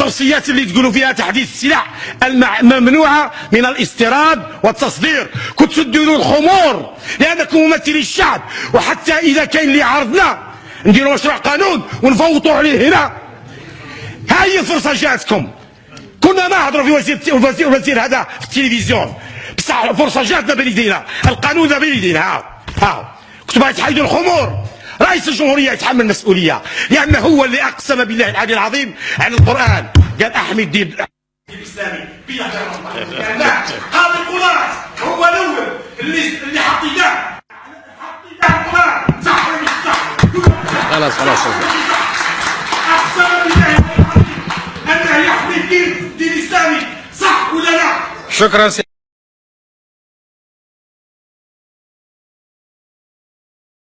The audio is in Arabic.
التوصيات اللي تقولوا فيها تحديث السلاح الممنوعه من الاستيراد والتصدير، كنتوا تديروا الخمور لانكم ممثلي الشعب، وحتى اذا كاين اللي عارضنا نديروا مشروع قانون ونفوتوا عليه هنا. ها هي الفرصه جاتكم، كنا نهضروا في وزير هذا في التلفزيون، بصح الفرصه جاتنا بين يدينا، القانون ذا بين يدينا. ها كنتوا باغي تحيدوا الخمور، رئيس الجمهوريه يتحمل المسؤوليه، لانه هو اللي اقسم بالله العلي العظيم على القران، قال احمي الدين الاسلامي بلا هذا القران هو الاول اللي حطيناه القران صح ولا مش صح؟ خلاص اقسم بالله انه يحمي الدين الاسلامي، صح ولا لا؟ شكرا.